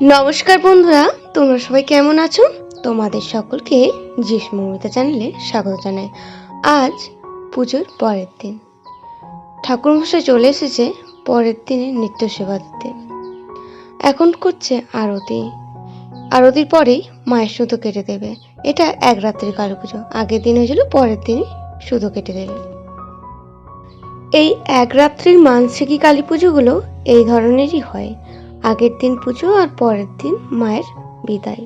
নমস্কার বন্ধুরা, তোমরা সবাই কেমন আছো? তোমাদের সকলকে জিস মৌমিতা চ্যানেলে স্বাগত জানাই। আজ পুজোর পরের দিন, ঠাকুরমশাই চলে এসেছে পরের দিনে নিত্য সেবা দিতে। এখন করছে আরতি। আরতির পরেই মায়ের সুতো কেটে দেবে। এটা এক রাত্রি কালী পুজো, আগের দিন হয়েছিল, পরের দিনই সুতো কেটে দেবে। এই এক রাত্রির মানসিকী কালী পুজোগুলো এই ধরনেরই হয়। আগের দিন পুজো আর পরের দিন মায়ের বিদায়।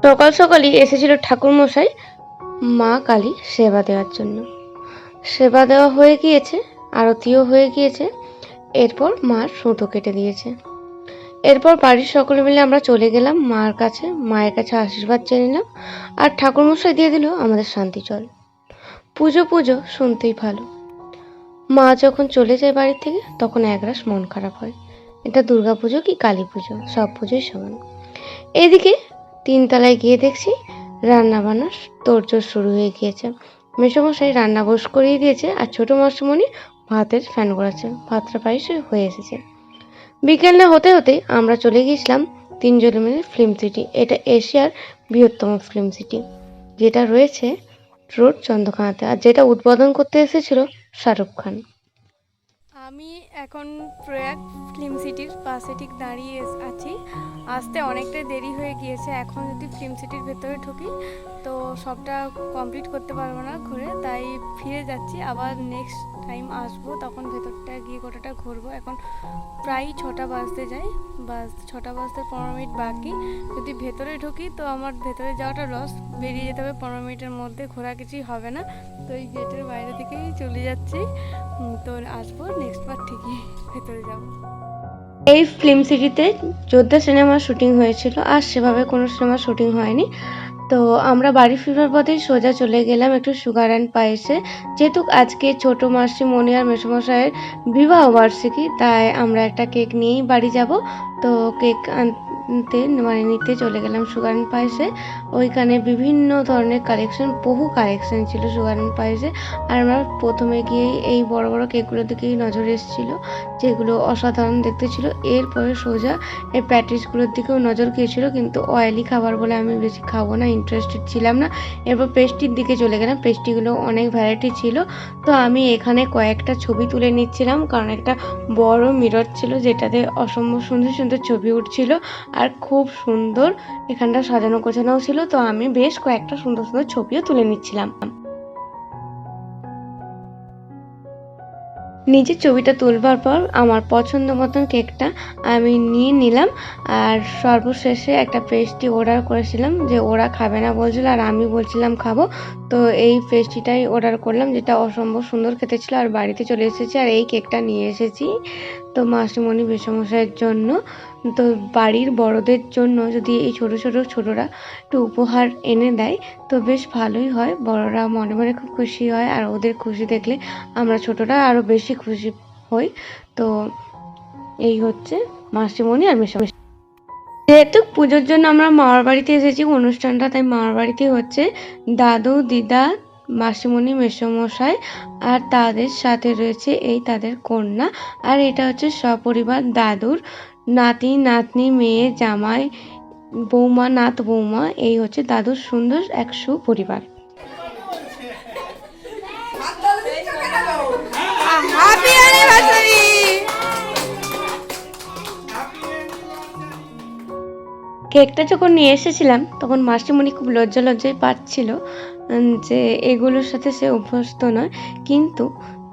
সকাল সকালই এসেছিল ঠাকুরমশাই মা কালী সেবা দেওয়ার জন্য। সেবা দেওয়া হয়ে গিয়েছে, আরতিও হয়ে গিয়েছে। এরপর মার সুতো কেটে দিয়েছে। এরপর বাড়ির সকলে মিলে আমরা চলে গেলাম মায়ের কাছে আশীর্বাদ চেয়ে নিলাম। আর ঠাকুরমশাই দিয়ে দিল আমাদের শান্তি জল। পুজো পুজো শুনতেই ভালো। মা যখন চলে যায় বাড়ি থেকে তখন একরাশ মন খারাপ হয়। এটা দুর্গা পুজো কি কালী পুজো, সব পুজোই সমান। এদিকে তিনতলায় গিয়ে দেখছি রান্না বান্নার তোড়জোড় শুরু হয়ে গিয়েছে। মেসোমশাই রান্না বস করিয়ে দিয়েছে আর ছোট মাসিমণি ভাতের ফ্যান করাচ্ছে। ভাতটা প্রায় হয়ে এসেছে। বিকেল না হতে হতে আমরা চলে গিয়েছিলাম তিনজনে মিলে ফিল্ম সিটি। এটা এশিয়ার বৃহত্তম ফিল্ম সিটি, যেটা রয়েছে রোড চন্দ্রকোনাতে, আর যেটা উদ্বোধন করতে এসেছিল শাহরুখ খান। আমি এখন প্রয়াগ ফিল্ম সিটির পাশে ঠিক দাঁড়িয়ে আছি। আসতে অনেকটাই দেরি হয়ে গিয়েছে। এখন যদি ফিল্ম সিটির ভেতরে ঢুকি তো সবটা কমপ্লিট করতে পারবো না ঘুরে, তাই ফিরে যাচ্ছি। আবার নেক্সট টাইম আসবো, তখন ভেতরটা গিয়ে গোটাটা ঘুরবো। এখন প্রায় 6টা বাজতে যায়, 6টা বাজতে 15 মিনিট বাকি। যদি ভেতরে ঢুকি তো আমার ভেতরে যাওয়াটা লস, বেরিয়ে যেতে হবে 15 মিনিটের মধ্যে, ঘোরা কিছুই হবে না। তো এই গেটের বাইরে থেকেই চলে যাচ্ছি। তো আসবো নেক্সট বার ঠিকই ভেতরে যাব। এই ফিল্ম সিটিতে যোদ্ধা সিনেমার শুটিং হয়েছিল, আর সেভাবে কোনো সিনেমার শুটিং হয়নি। তো আমরা বাড়ি ফিরবার পথেই সোজা চলে গেলাম একটু সুগার অ্যান্ড পায়েসে। যেহেতু আজকে ছোট মাসিমণি আর মেসোমশাইয়ের বিবাহ বার্ষিকী, তাই আমরা একটা কেক নিয়েই বাড়ি যাব। তো কেক নিতে চলে গেলাম সুগার অ্যান্ড পায়েসে। ওইখানে বিভিন্ন ধরনের কালেকশন, বহু কালেকশন ছিল সুগার অ্যান্ড পায়েসে। আর আমরা প্রথমে গিয়েই এই বড় বড় কেকগুলোর দিকেই নজর এসেছিলো, যেগুলো অসাধারণ দেখতে ছিল। এরপরে সোজা এই প্যাটিসগুলোর দিকেও নজর গিয়েছিল, কিন্তু অয়েলি খাবার বলে আমি বেশি খাবো না, ইন্টারেস্টেড ছিলাম না। এরপর পেস্ট্রির দিকে চলে গেলাম। পেস্ট্রিগুলো অনেক ভ্যারাইটি ছিল। তো আমি এখানে কয়েকটা ছবি তুলে নিচ্ছিলাম, কারণ একটা বড় মিরর ছিল যেটাতে অসম্ভব সুন্দর সুন্দর ছবি উঠছিল। আর খুব সুন্দর এখানটা সাজানো গোছানোও ছিল। তো আমি বেশ কয়েকটা সুন্দর সুন্দর ছবিও তুলে নিচ্ছিলাম। নিজের ছবিটা তুলবার পর আমার পছন্দ মতন কেকটা আমি নিয়ে নিলাম। আর সর্বশেষে একটা পেস্ট্রি অর্ডার করেছিলাম, যে ওরা খাবে না বলছিল আর আমি বলছিলাম খাবো। তো এই পেস্ট্রিটাই অর্ডার করলাম, যেটা অসম্ভব সুন্দর খেতে ছিল। আর বাড়িতে চলে এসেছি, আর এই কেকটা নিয়ে এসেছি তো মাসিমণি মেসোমশাইয়ের জন্য। তো বাড়ির বড়দের জন্য যদি এই ছোটরা একটু উপহার এনে দেয় তো বেশ ভালোই হয়। বড়রা মনে মনে খুব খুশি হয়, আর ওদের খুশি দেখলে আমরা ছোটরা আরও বেশি খুশি হই। তো এই হচ্ছে মাসিমণি আর মেসোমশাই। যেহেতু পুজোর জন্য আমরা মামার বাড়িতে এসেছি অনুষ্ঠানটা, তাই মামার বাড়িতে হচ্ছে দাদু দিদা মাসিমণি মেসোমশাই, আর তাদের সাথে রয়েছে এই তাদের কন্যা। আর এটা হচ্ছে সপরিবার দাদুর নাতি নাতনি, মেয়ে, জামাই, বৌমা, নাত বৌমা। এই হচ্ছে দাদুর সুন্দর এক সুপরিবার। Happy anniversary. কেকটা যখন নিয়ে এসেছিলাম তখন মাসিমণি খুব লজ্জায় পাচ্ছিল যে এগুলোর সাথে সে অভ্যস্ত নয়, কিন্তু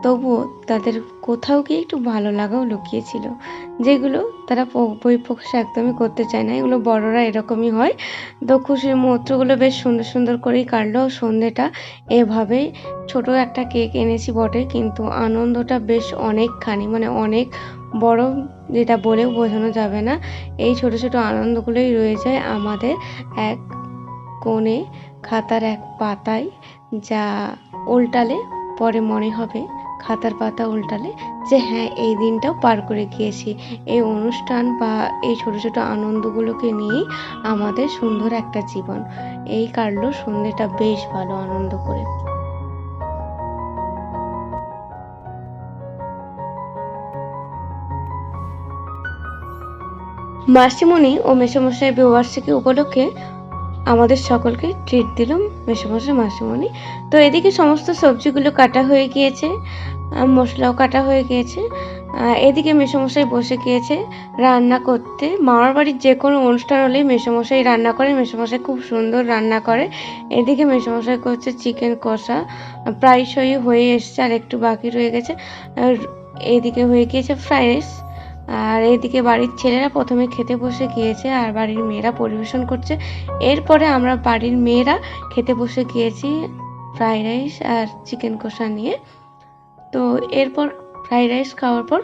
তবুও তাদের কোথাও গিয়ে একটু ভালো লাগাও লুকিয়েছিল, যেগুলো তারা বহিঃপ্রকাশ একদমই করতে চায় না। এগুলো বড়রা এরকমই হয়। তো খুশির মুহূর্তগুলো বেশ সুন্দর করেই কাটলো সন্ধেটা। এভাবেই ছোট একটা কেক এনেছি বটে, কিন্তু আনন্দটা বেশ অনেকখানি, মানে অনেক বড়, যেটা বলেও বোঝানো যাবে না। এই ছোট আনন্দগুলোই রয়ে যায় আমাদের এক কোণে, খাতার এক পাতায়, যা উল্টালে পরে মনে হবে, খাতার পাতা উল্টালে, যে হ্যাঁ, এই দিনটাও পার করে গিয়েছি। এই অনুষ্ঠান বা এই ছোট আনন্দগুলোকে নিয়েই আমাদের সুন্দর একটা জীবন। এই কাটলো সন্ধেটা বেশ ভালো আনন্দ করে। মাসিমণি ও মেসোমশাই বিবাহবার্ষিকী উপলক্ষে আমাদের সকলকে ট্রিট দিল মেসোমশাই মাসিমণি। তো এদিকে সমস্ত সবজিগুলো কাটা হয়ে গিয়েছে, মশলাও কাটা হয়ে গিয়েছে। এদিকে মেসোমশাই বসে গিয়েছে রান্না করতে। মামার বাড়ির যে কোনো অনুষ্ঠান হলেই মেসোমশাই রান্না করে। মেসোমশাই খুব সুন্দর রান্না করে। এদিকে মেসোমশাই করছে চিকেন কষা, প্রায়শই হয়ে এসছে, আর একটু বাকি রয়ে গেছে। আর এদিকে হয়ে গিয়েছে ফ্রাইড রাইস। আর এদিকে বাড়ির ছেলেরা প্রথমে খেতে বসে গিয়েছে আর বাড়ির মেয়েরা পরিবেশন করছে। এরপরে আমরা বাড়ির মেয়েরা খেতে বসে গিয়েছি ফ্রাইড রাইস আর চিকেন কষা নিয়ে। তো এরপর ফ্রাইড রাইস খাওয়ার পর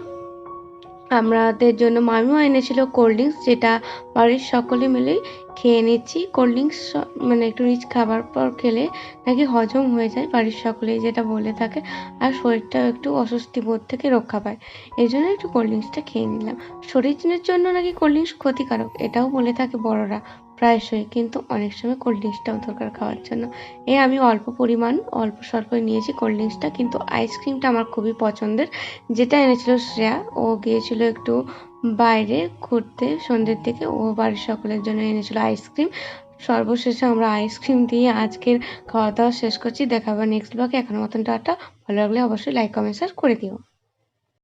আমাদের জন্য মামিও এনেছিল কোল্ড ড্রিঙ্কস, যেটা বাড়ির সকলে মিলেই খেয়ে নিচ্ছি। কোল্ড ড্রিঙ্কস মানে একটু রিচ খাবার পর খেলে নাকি হজম হয়ে যায়, বাড়ির সকলেই যেটা বলে থাকে, আর শরীরটাও একটু অস্বস্তি বোধ থেকে রক্ষা পায়। এই জন্য একটু কোল্ড ড্রিঙ্কসটা খেয়ে নিলাম। শরীরের জন্য নাকি কোল্ড ড্রিঙ্কস ক্ষতিকারক, এটাও বলে থাকে বড়রা প্রায়শই, কিন্তু অনেক সময় কোল্ড ড্রিঙ্কসটাও দরকার খাওয়ার জন্য। আমি অল্প পরিমাণ অল্প স্বল্পই নিয়েছি কোল্ড ড্রিঙ্কসটা, কিন্তু আইসক্রিমটা আমার খুবই পছন্দের, যেটা এনেছিল শ্রেয়া। ও গিয়েছিল একটু বাইরে ঘুরতে সন্ধ্যের দিকে, ও বাড়ির সকলের জন্য এনেছিল আইসক্রিম। সর্বশেষে আমরা আইসক্রিম দিয়ে আজকের খাওয়া দাওয়া শেষ করছি। দেখা হবে নেক্সট ব্লগে। এখনো মতন টাটা। ভালো লাগলে অবশ্যই লাইক কমেন্ট শেয়ার করে দিও।